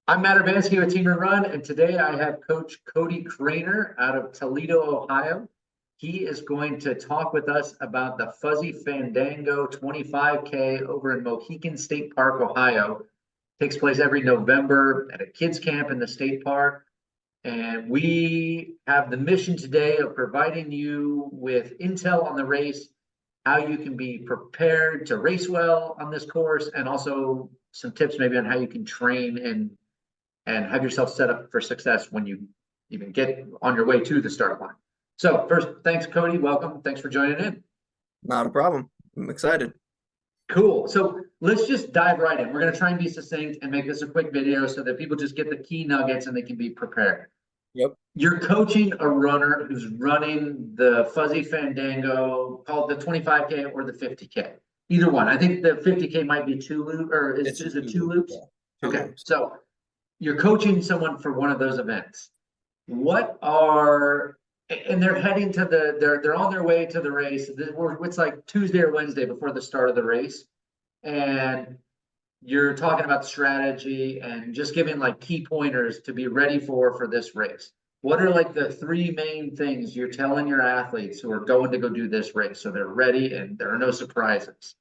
I'm Matt Urbanski with Team RunRun, and today I have Coach Cody Cranor out of Toledo, Ohio. He is going to talk with us about the Fuzzy Fandango 25K over in Mohican State Park, Ohio. Takes place every November at a kids camp in the state park. And we have the mission today of providing you with intel on the race, how you can be prepared to race well on this course, and also some tips maybe on how you can train and have yourself set up for success when you even get on your way to the start line. So first, thanks, Cody. Welcome. Thanks for joining in. Not a problem. I'm excited. Cool. So let's just dive right in. We're going to try and be succinct and make this a quick video so that people just get the key nuggets and they can be prepared. Yep. You're coaching a runner who's running the Fuzzy Fandango, called the 25K or the 50K. Either one. I think the 50K might be two loop, or is it two loops? Yeah, two Okay. loops. So you're coaching someone for one of those events. What are and they're heading to they're on their way to the race. It's like Tuesday or Wednesday before the start of the race, and you're talking about strategy and just giving like key pointers to be ready for this race. What are like the three main things you're telling your athletes who are going to go do this race so they're ready and there are no surprises?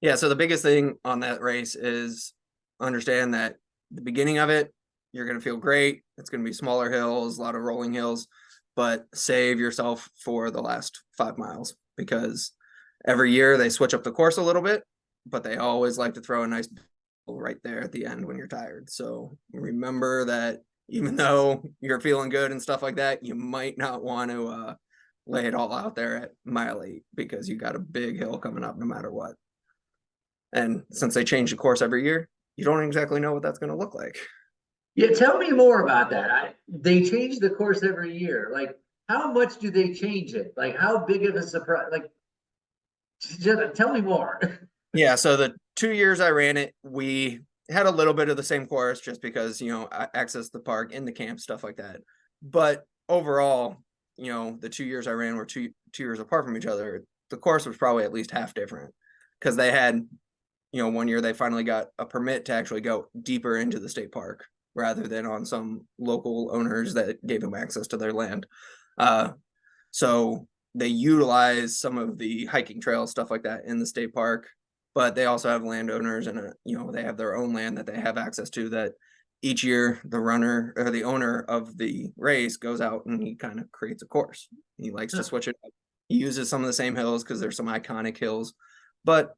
Yeah, so the biggest thing on that race is understand that the beginning of it, you're going to feel great. It's going to be smaller hills, a lot of rolling hills, but save yourself for the last 5 miles because every year they switch up the course a little bit, but they always like to throw a nice right there at the end when you're tired. So remember that even though you're feeling good and stuff like that, you might not want to lay it all out there at mile 8 because you got a big hill coming up no matter what. And since they change the course every year, you don't exactly know what that's going to look like. Yeah, tell me more about that. They change the course every year. Like, how much do they change it? Like, how big of a surprise? Like, just tell me more. Yeah, so the 2 years I ran it, we had a little bit of the same course just because, I accessed the park in the camp, stuff like that. But overall, the 2 years I ran were two years apart from each other. The course was probably at least half different because they had, one year they finally got a permit to actually go deeper into the state park rather than on some local owners that gave them access to their land. So they utilize some of the hiking trails, stuff like that in the state park, but they also have landowners and, they have their own land that they have access to that each year the runner or the owner of the race goes out and he kind of creates a course. He likes to switch it up. He uses some of the same hills because there's some iconic hills, but,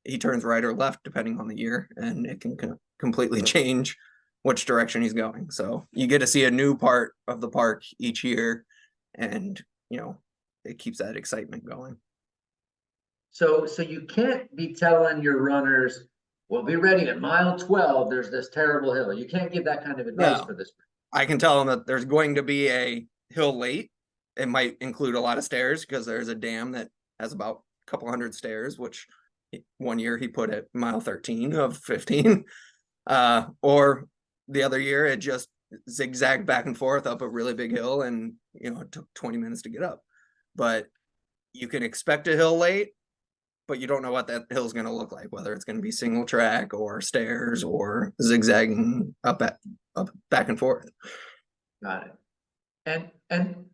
he turns right or left depending on the year and it can completely change which direction he's going. So you get to see a new part of the park each year and it keeps that excitement going. So you can't be telling your runners, well, be ready at mile 12, there's this terrible hill. You can't give that kind of advice for this. I can tell them that there's going to be a hill late. It might include a lot of stairs because there's a dam that has about a couple hundred stairs, which one year he put at mile 13 of 15. Or the other year it just zigzagged back and forth up a really big hill and it took 20 minutes to get up. But you can expect a hill late, but you don't know what that hill is going to look like, whether it's going to be single track or stairs or zigzagging up back and forth. Got it. And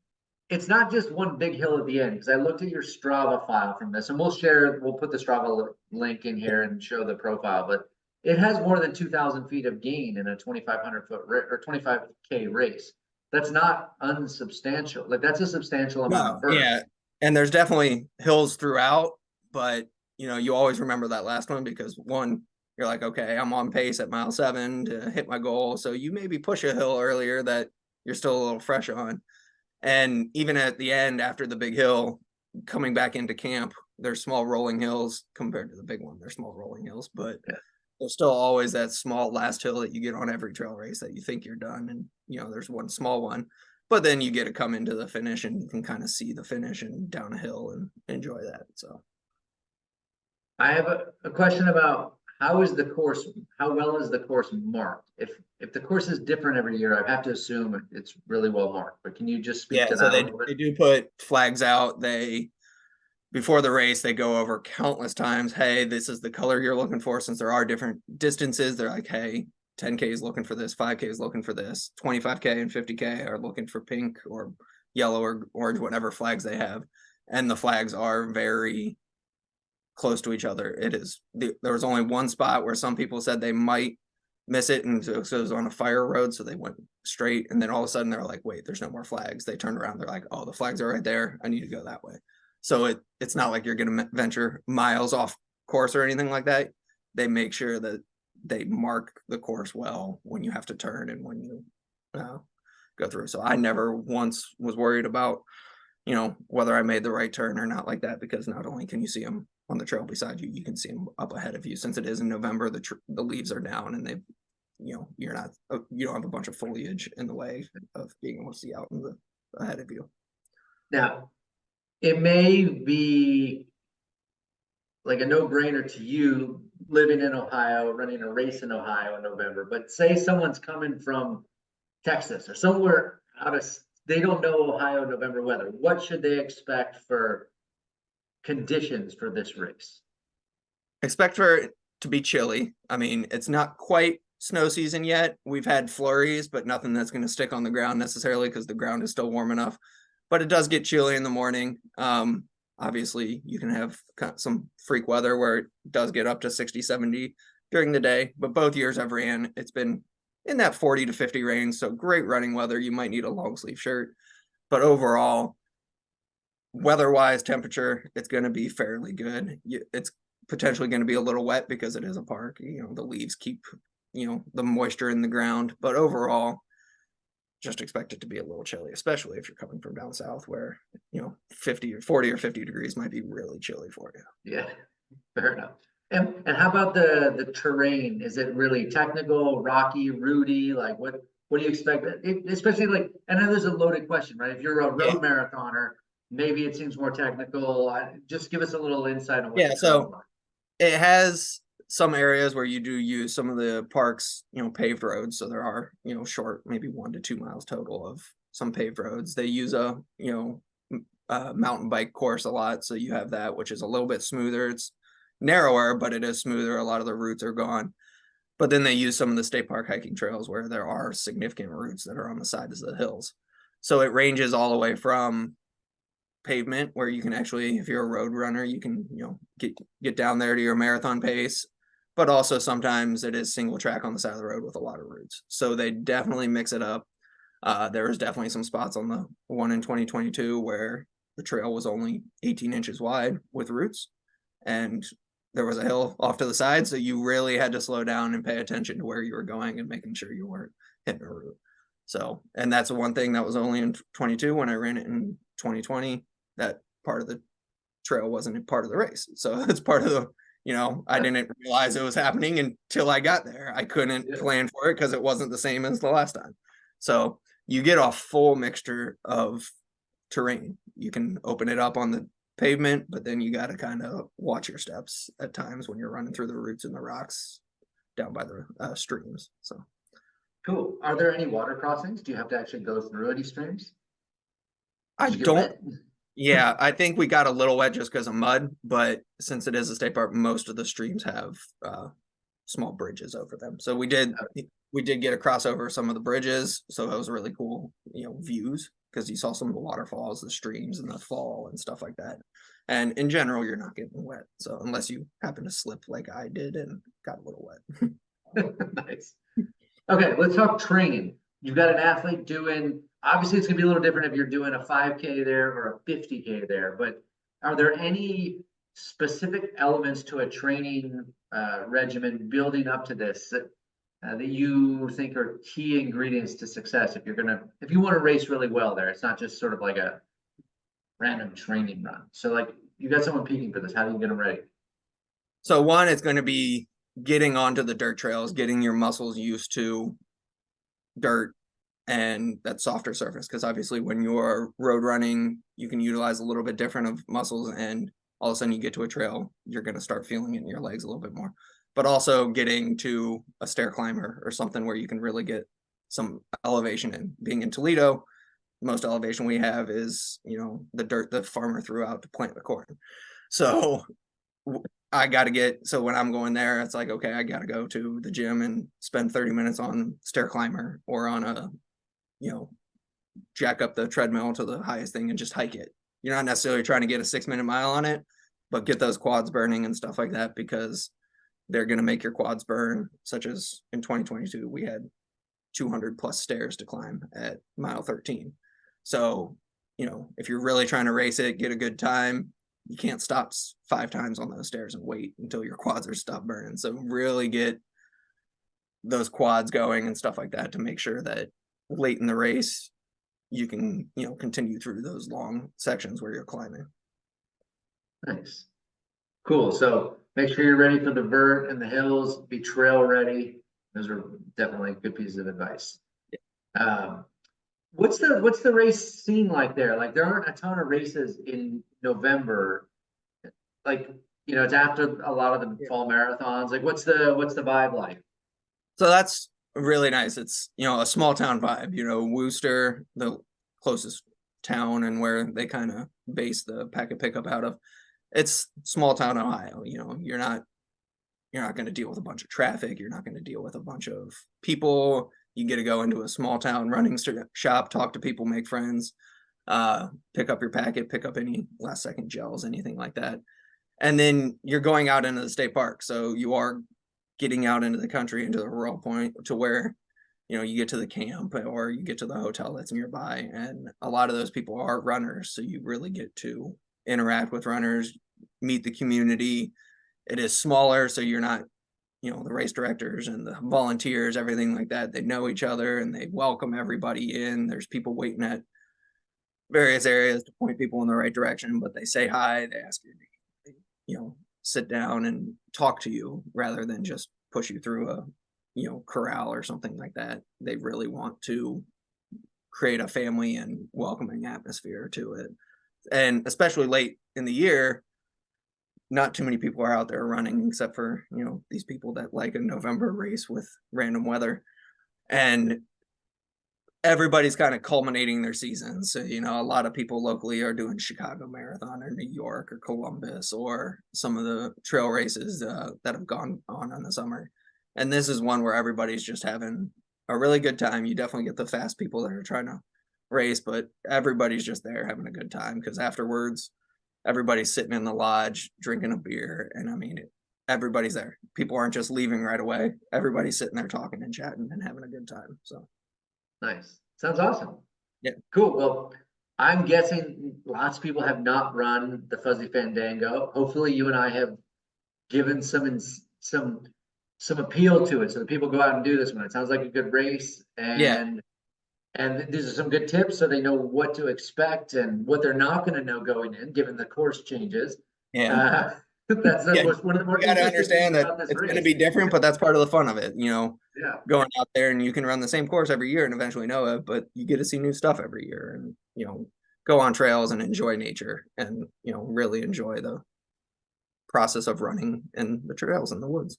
it's not just one big hill at the end, because I looked at your Strava file from this, and we'll put the Strava link in here and show the profile, but it has more than 2,000 feet of gain in a 2,500 foot or 25K race. That's not unsubstantial. Like, that's a substantial amount of burn. Yeah. And there's definitely hills throughout, but you always remember that last one because one, you're like, okay, I'm on pace at mile 7 to hit my goal. So you maybe push a hill earlier that you're still a little fresh on. And even at the end, after the big hill, coming back into camp, there's small rolling hills compared to the big one. They're small rolling hills, but there's still always that small last hill that you get on every trail race that you think you're done. And, there's one small one, but then you get to come into the finish and you can kind of see the finish and down a hill and enjoy that. So I have a question about how well is the course marked? If the course is different every year, I have to assume it's really well marked, but can you just speak to that a little bit? they do put flags out. They before the race, they go over countless times, hey, this is the color you're looking for. Since there are different distances, they're like, hey, 10K is looking for this, 5K is looking for this, 25K and 50K are looking for pink or yellow or orange, whatever flags they have. And the flags are very close to each other. There was only one spot where some people said they might miss it, and so it was on a fire road, so they went straight, and then all of a sudden they're like, wait, there's no more flags. They turned around, they're like, oh, the flags are right there, I need to go that way. So it's not like you're going to venture miles off course or anything like that. They make sure that they mark the course well when you have to turn and when you go through. So I never once was worried about, whether I made the right turn or not like that, because not only can you see them on the trail beside you, you can see them up ahead of you. Since it is in November, the leaves are down, and you don't have a bunch of foliage in the way of being able to see out ahead of you. Now, it may be like a no-brainer to you living in Ohio, running a race in Ohio in November, but say someone's coming from Texas or somewhere they don't know Ohio November weather. What should they expect for conditions for this race? Expect for it to be chilly. I mean, it's not quite snow season yet. We've had flurries, but nothing that's going to stick on the ground necessarily, because the ground is still warm enough. But it does get chilly in the morning. Obviously, you can have some freak weather where it does get up to 60, 70 during the day. But both years I've ran, it's been in that 40 to 50 range. So great running weather. You might need a long sleeve shirt. But overall, weather-wise, temperature, it's going to be fairly good. It's potentially going to be a little wet because it is a park. The leaves keep, the moisture in the ground. But overall, just expect it to be a little chilly, especially if you're coming from down south where, 50 or 40 or 50 degrees might be really chilly for you. Yeah, fair enough. And how about the terrain? Is it really technical, rocky, rooty? Like what do you expect? Especially like, I know there's a loaded question, right? If you're a road marathoner, maybe it seems more technical. Just give us a little insight on what so it has some areas where you do use some of the parks, paved roads. So there are, short, maybe 1 to 2 miles total of some paved roads. They use a mountain bike course a lot. So you have that, which is a little bit smoother. It's narrower, but it is smoother. A lot of the routes are gone. But then they use some of the state park hiking trails where there are significant routes that are on the sides of the hills. So it ranges all the way from pavement, where you can actually, if you're a road runner, you can, get down there to your marathon pace. But also sometimes it is single track on the side of the road with a lot of routes. So they definitely mix it up. There was definitely some spots on the one in 2022 where the trail was only 18 inches wide with routes, and there was a hill off to the side. So you really had to slow down and pay attention to where you were going and making sure you weren't hitting a route. So, and that's the one thing that was only in 22. When I ran it in 2020, that part of the trail wasn't part of the race. So it's part of the, I didn't realize it was happening until I got there. I couldn't plan for it because it wasn't the same as the last time. So you get a full mixture of terrain. You can open it up on the pavement, but then you got to kind of watch your steps at times when you're running through the roots and the rocks down by the streams. So cool. Are there any water crossings? Do you have to actually go through any streams? I don't. Yeah, I think we got a little wet just because of mud, but since it is a state park, most of the streams have small bridges over them. So we did get a crossover some of the bridges, so that was really cool, views, because you saw some of the waterfalls, the streams, and the fall and stuff like that. And in general, you're not getting wet, so unless you happen to slip like I did and got a little wet. Nice. Okay, let's talk training. You've got an athlete doing, obviously it's gonna be a little different if you're doing a 5K there or a 50K there, but are there any specific elements to a training regimen building up to this that you think are key ingredients to success if you want to race really well there? It's not just sort of like a random training run. So like you got someone peaking for this, how do you get them ready? So one, it's going to be getting onto the dirt trails, getting your muscles used to dirt and that softer surface, because obviously when you're road running, you can utilize a little bit different of muscles, and all of a sudden you get to a trail, you're going to start feeling it in your legs a little bit more. But also getting to a stair climber or something where you can really get some elevation in. Being in Toledo, most elevation we have is, the dirt the farmer threw out to plant the corn. So I got to get, so when I'm going there, it's like, okay, I got to go to the gym and spend 30 minutes on stair climber or on a, jack up the treadmill to the highest thing and just hike it. You're not necessarily trying to get a 6-minute mile on it, but get those quads burning and stuff like that, because they're going to make your quads burn. Such as in 2022, we had 200 plus stairs to climb at mile 13. So, if you're really trying to race it, get a good time, you can't stop 5 times on those stairs and wait until your quads are stopped burning. So really get those quads going and stuff like that to make sure that late in the race, you can, continue through those long sections where you're climbing. Nice. Cool. So make sure you're ready for the vert and the hills, be trail ready. Those are definitely good pieces of advice. What's the race scene like there? Like, there aren't a ton of races in November. Like, it's after a lot of the fall marathons. Like, what's the vibe like? So that's really nice. It's, a small town vibe, Wooster, the closest town and where they kind of base the packet pickup out of. It's small town Ohio. You're not going to deal with a bunch of traffic. You're not going to deal with a bunch of people. You get to go into a small town running shop, talk to people, make friends, pick up your packet, pick up any last second gels, anything like that. And then you're going out into the state park. So you are getting out into the country, into the rural point to where, you get to the camp or you get to the hotel that's nearby. And a lot of those people are runners. So you really get to interact with runners, meet the community. It is smaller. So you're not, the race directors and the volunteers, everything like that. They know each other and they welcome everybody in. There's people waiting at various areas to point people in the right direction, but they say hi, they ask your name, they, sit down and talk to you rather than just push you through a, corral or something like that. They really want to create a family and welcoming atmosphere to it. And especially late in the year, not too many people are out there running except for, these people that like a November race with random weather. And everybody's kind of culminating their seasons. So, a lot of people locally are doing Chicago Marathon or New York or Columbus or some of the trail races that have gone on in the summer. And this is one where everybody's just having a really good time. You definitely get the fast people that are trying to race, but everybody's just there having a good time because afterwards, everybody's sitting in the lodge drinking a beer. And I mean, everybody's there. People aren't just leaving right away. Everybody's sitting there talking and chatting and having a good time. So nice. Sounds awesome. Yeah. Cool. Well, I'm guessing lots of people have not run the Fuzzy Fandango. Hopefully you and I have given some appeal to it so that people go out and do this one. It sounds like a good race, and these are some good tips so they know what to expect and what they're not going to know going in, given the course changes. Yeah. That's one of the more you got to understand that it's going to be different, but that's part of the fun of it. Going out there and you can run the same course every year and eventually know it, but you get to see new stuff every year and, go on trails and enjoy nature and, really enjoy the process of running in the trails in the woods.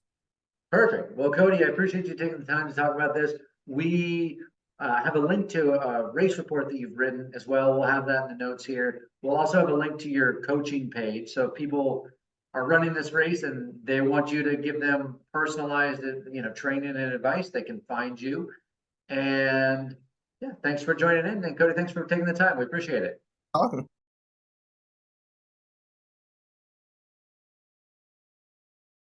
Perfect. Well, Cody, I appreciate you taking the time to talk about this. We have a link to a race report that you've written as well. We'll have that in the notes here. We'll also have a link to your coaching page. So if people are running this race and they want you to give them personalized, training and advice, they can find you. And yeah, thanks for joining in. And Cody, thanks for taking the time. We appreciate it. Awesome.